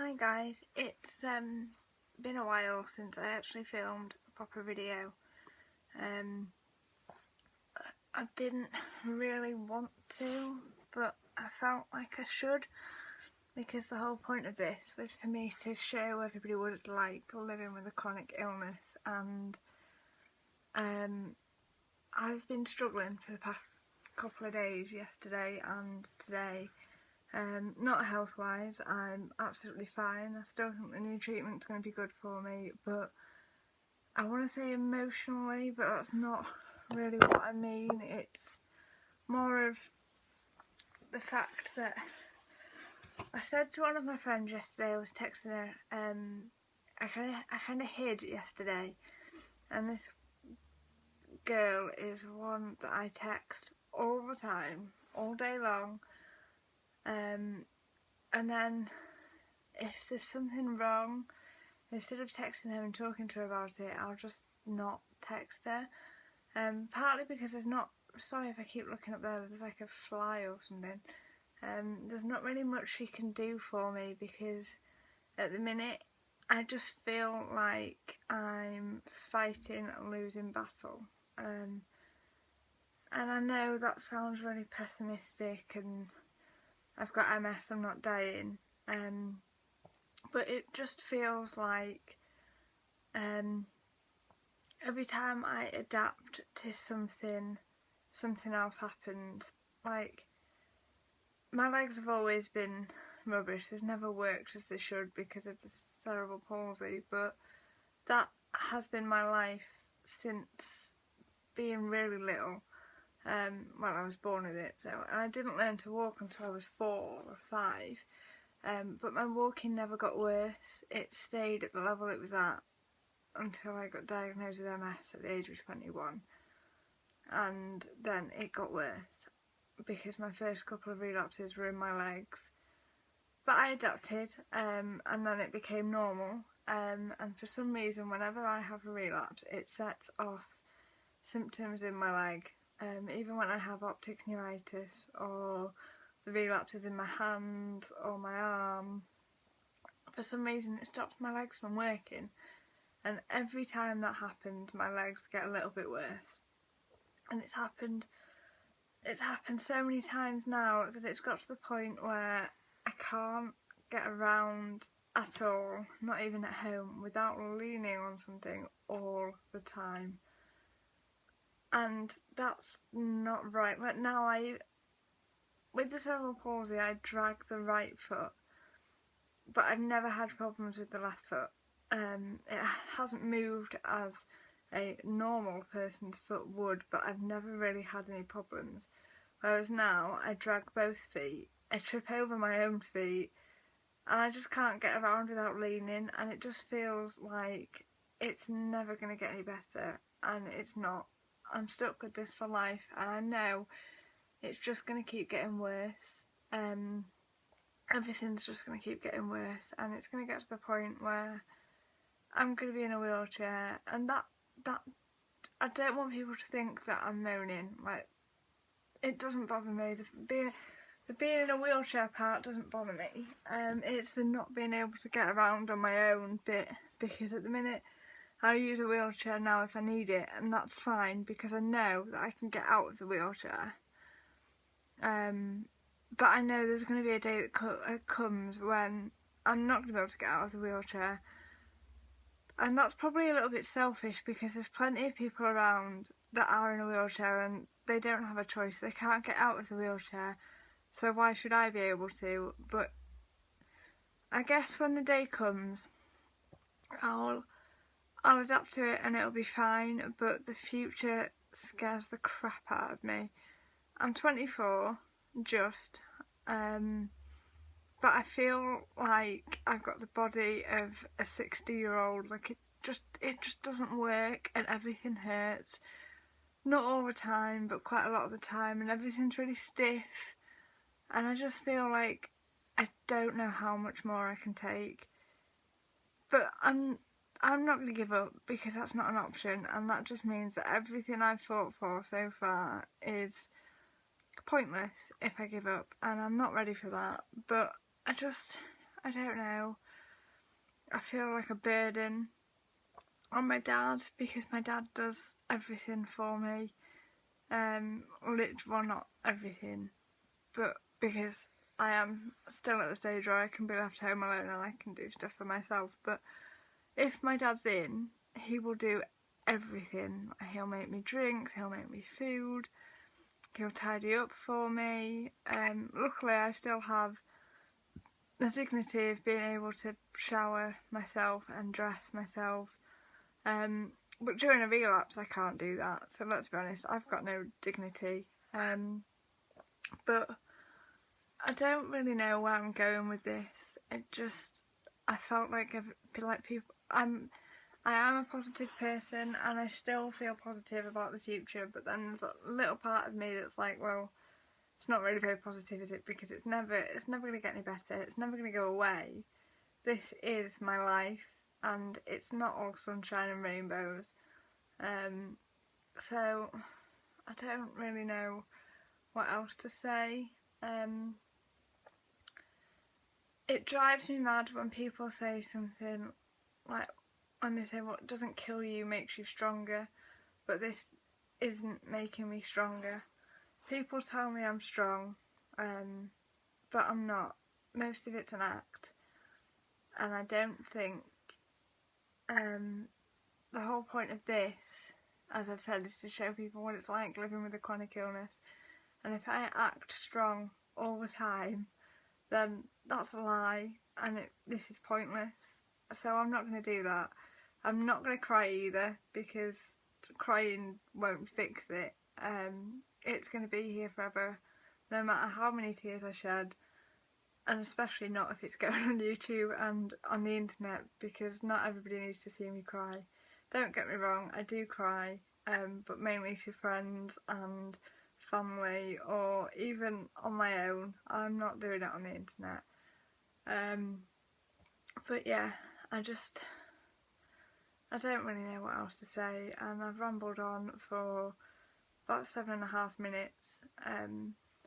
Hi guys, it's been a while since I actually filmed a proper video. I didn't really want to, but I felt like I should, because the whole point of this was for me to show everybody what it's like living with a chronic illness, and I've been struggling for the past couple of days, yesterday and today. Not health wise, I'm absolutely fine. I still think the new treatment's going to be good for me, but I want to say emotionally, but that's not really what I mean. It's more of the fact that I said to one of my friends yesterday, I was texting her, I kind of hid yesterday, and this girl is one that I text all the time, all day long, and then if there's something wrong, instead of texting her and talking to her about it, I'll just not text her. Partly because there's not, sorry if I keep looking up there's like a fly or something. There's not really much she can do for me, because at the minute I just feel like I'm fighting a losing battle. And I know that sounds really pessimistic, and I've got MS, I'm not dying. But it just feels like every time I adapt to something else happens. Like, my legs have always been rubbish, they've never worked as they should because of the cerebral palsy, but that has been my life since being really little. Well, I was born with it, so I didn't learn to walk until I was 4 or 5. But my walking never got worse, it stayed at the level it was at until I got diagnosed with MS at the age of 21, and then it got worse because my first couple of relapses were in my legs. But I adapted, and then it became normal, and for some reason whenever I have a relapse it sets off symptoms in my leg, even when I have optic neuritis or the relapses in my hand or my arm. For some reason it stops my legs from working, and every time that happens my legs get a little bit worse. And it's happened so many times now that it's got to the point where I can't get around at all, not even at home, without leaning on something all the time. And that's not right. Like now, with the cerebral palsy I drag the right foot, but I've never had problems with the left foot. It hasn't moved as a normal person's foot would, but I've never really had any problems. Whereas now I drag both feet, I trip over my own feet, and I just can't get around without leaning, and it just feels like it's never going to get any better, and it's not. I'm stuck with this for life, and I know it's just going to keep getting worse. Everything's just going to keep getting worse, and it's going to get to the point where I'm going to be in a wheelchair, and that I don't want people to think that I'm moaning. Like, it doesn't bother me. The being in a wheelchair part doesn't bother me. It's the not being able to get around on my own bit, because at the minute I use a wheelchair now if I need it, and that's fine because I know that I can get out of the wheelchair. But I know there's going to be a day that comes when I'm not going to be able to get out of the wheelchair. And that's probably a little bit selfish, because there's plenty of people around that are in a wheelchair and they don't have a choice. They can't get out of the wheelchair, so why should I be able to? But I guess when the day comes, I'll adapt to it and it'll be fine, but the future scares the crap out of me. I'm 24, just, but I feel like I've got the body of a 60-year-old. Like, it just doesn't work, and everything hurts. Not all the time, but quite a lot of the time, and everything's really stiff, and I just feel like I don't know how much more I can take. But I'm not going to give up, because that's not an option, and that just means that everything I've fought for so far is pointless if I give up, and I'm not ready for that. But I don't know. I feel like a burden on my dad, because my dad does everything for me. Well, not everything, but because I am still at the stage where I can be left home alone and I can do stuff for myself. But if my dad's in, he will do everything. He'll make me drinks, he'll make me food, he'll tidy up for me. Luckily I still have the dignity of being able to shower myself and dress myself. But during a relapse I can't do that, so let's be honest, I've got no dignity. But I don't really know where I'm going with this. I felt like I am a positive person and I still feel positive about the future, but then there's a little part of me that's like, well, it's not really very positive, is it? Because it's never going to get any better. It's never going to go away. This is my life and it's not all sunshine and rainbows. So I don't really know what else to say. It drives me mad when people say something like, when they say what doesn't kill you makes you stronger, but this isn't making me stronger. People tell me I'm strong, but I'm not. Most of it's an act, and I don't think the whole point of this, as I've said, is to show people what it's like living with a chronic illness. And if I act strong all the time, then that's a lie, and this is pointless. So I'm not going to do that. I'm not going to cry either, because crying won't fix it. It's going to be here forever, no matter how many tears I shed, and especially not if it's going on YouTube and on the internet, because not everybody needs to see me cry. Don't get me wrong, I do cry, but mainly to friends and family, or even on my own. I'm not doing it on the internet. But yeah, I don't really know what else to say, and I've rambled on for about 7.5 minutes.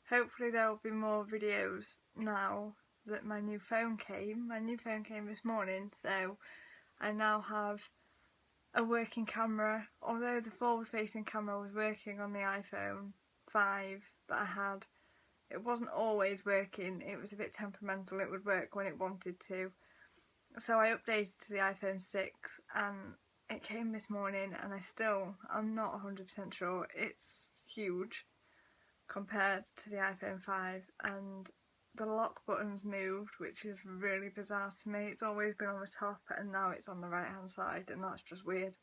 Hopefully there will be more videos now that my new phone came. My new phone came this morning, so I now have a working camera. Although the forward-facing camera was working on the iPhone 5 that I had, it wasn't always working. It was a bit temperamental. It would work when it wanted to. So I updated to the iPhone 6 and it came this morning, and I'm not 100% sure. It's huge compared to the iPhone 5, and the lock button's moved, which is really bizarre to me. It's always been on the top and now it's on the right hand side, and that's just weird.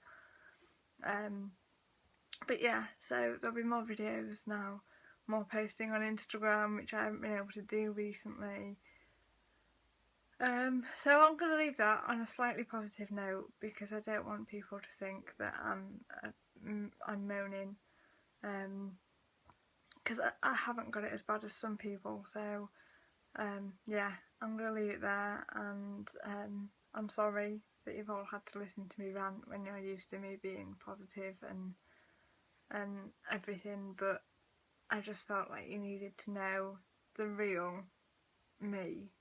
But yeah, so there'll be more videos now, more posting on Instagram, which I haven't been able to do recently. So I'm going to leave that on a slightly positive note, because I don't want people to think that I'm moaning, because I haven't got it as bad as some people. So yeah, I'm going to leave it there, and I'm sorry that you've all had to listen to me rant when you're used to me being positive and everything, but I just felt like you needed to know the real me.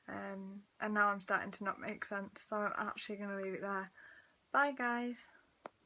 And now I'm starting to not make sense, so I'm actually going to leave it there. Bye guys.